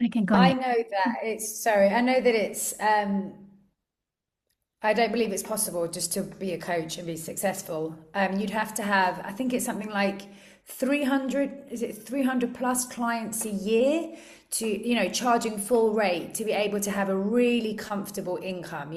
I can go I next. know that I know that I don't believe it's possible just to be a coach and be successful. You'd have to have, I think it's something like 300, is it 300 plus clients a year to, charging full rate to be able to have a really comfortable income,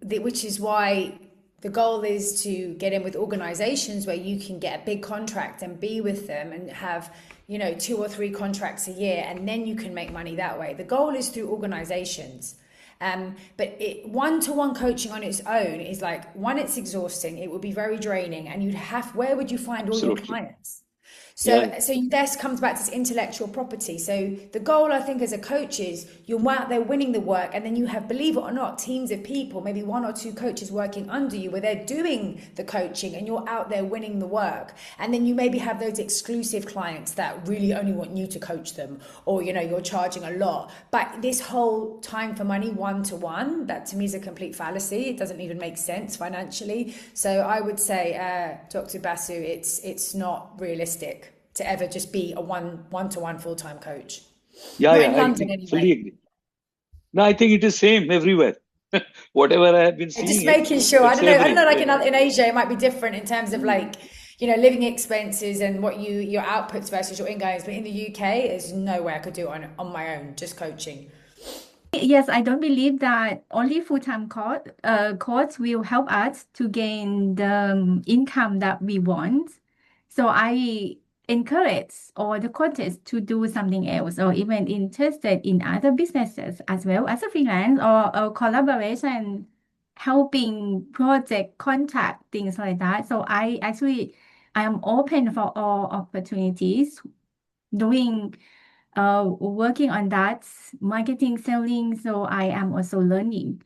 which is why the goal is to get in with organizations where you can get a big contract and be with them and have, 2 or 3 contracts a year, and then you can make money that way. The goal is through organizations. But one-to-one coaching on its own is like, one, it's exhausting. It would be very draining, and where would you find all your Absolutely. clients? Yeah. So this comes back to this intellectual property. So the goal, I think, as a coach is you're out there winning the work, and then you have, believe it or not, teams of people, maybe 1 or 2 coaches working under you, where they're doing the coaching, and you're out there winning the work. And then you maybe have those exclusive clients that really only want you to coach them, or you're charging a lot. But this whole time for money, one-to-one, that to me is a complete fallacy. It doesn't even make sense financially. So I would say, Dr. Basu, it's not realistic to ever just be a one-to-one full-time coach. Yeah, Not yeah, in I London think fully anyway. agree. No, I think it is same everywhere. Whatever I have been Just seeing it, making sure. it's I don't know, like everywhere. in Asia, it might be different in terms of like, living expenses and what your outputs versus your ingoings. But in the UK, there's no way I could do it on my own, just coaching. Yes, I don't believe that only full-time coach will help us to gain the income that we want. So I encourage all the coaches to do something else or even interested in other businesses as well as a freelance or collaboration, helping project contact, things like that. So I am open for all opportunities doing working on that, marketing, selling. So I am also learning.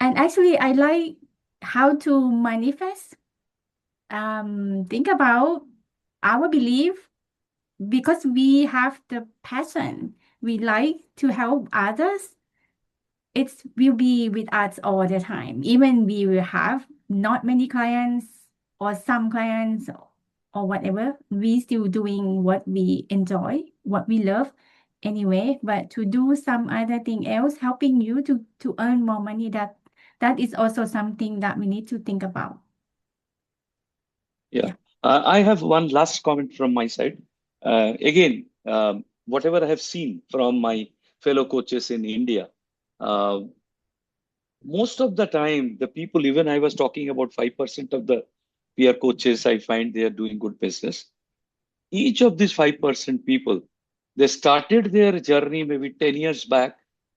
And actually, I like how to manifest. Think about our belief because we have the passion. We like to help others. It will be with us all the time. Even we will have not many clients or some clients or whatever, we still doing what we enjoy, what we love anyway. But to do some other thing else, helping you to earn more money, that is also something that we need to think about. Yeah. Yeah. I have one last comment from my side. Again, whatever I have seen from my fellow coaches in India, uh, most of the time, the people, even I was talking about 5% of the peer coaches, I find they are doing good business. Each of these 5% people, they started their journey maybe 10 years back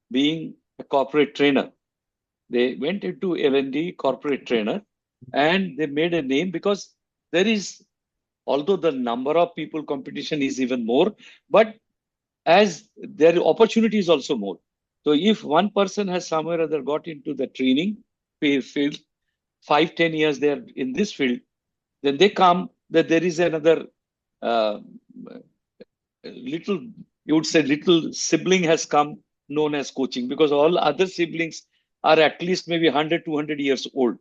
being a corporate trainer. They went into L&D corporate trainer and they made a name because there is, although the number of people competition is even more, but as their opportunity is also more. So if one person has somewhere or other got into the training field, 5, 10 years they're in this field, then they come that there is another uh, little, you would say little sibling has come known as coaching because all other siblings are at least maybe 100, 200 years old.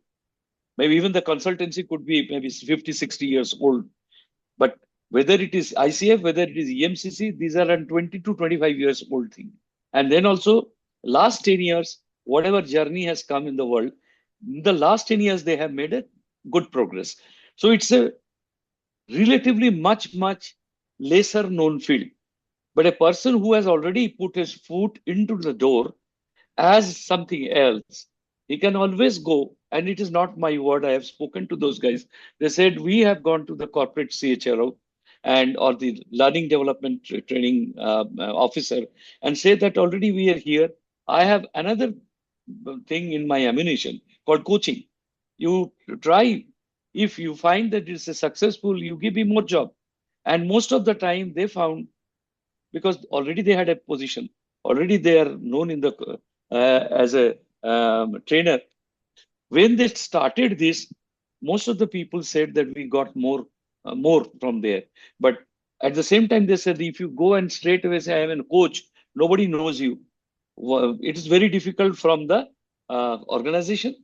Maybe even the consultancy could be maybe 50, 60 years old. But whether it is ICF, whether it is EMCC, these are around 20 to 25 years old thing. And then also last 10 years, whatever journey has come in the world, in the last 10 years, they have made a good progress. So it's a relatively much lesser known field. But a person who has already put his foot into the door as something else, he can always go. And it is not my word. I have spoken to those guys. They said, we have gone to the corporate CHRO and or the learning development training officer and say that already we are here. I have another thing in my ammunition called coaching. You try. If you find that it's a successful, you give me more job. And most of the time they found because already they had a position, already they are known in the as a trainer. When they started this, most of the people said that we got more from there. But at the same time, they said if you go and straight away say I am a coach, nobody knows you. Well, it is very difficult from the organization.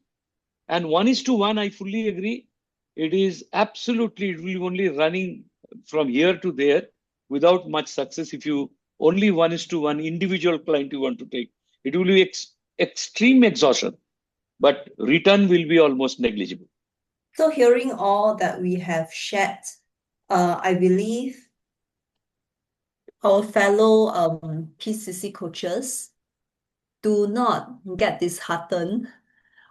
And 1:1, I fully agree. It is absolutely, it will be only running from here to there without much success if you only 1:1 individual client you want to take, it will be extreme exhaustion, but return will be almost negligible. So hearing all that we have shared, I believe our fellow PCC coaches do not get disheartened.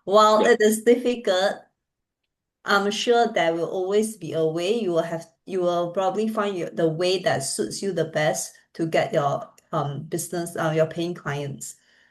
While Yeah. it is difficult, I'm sure there will always be a way. You will probably find the way that suits you the best to get your business, your paying clients.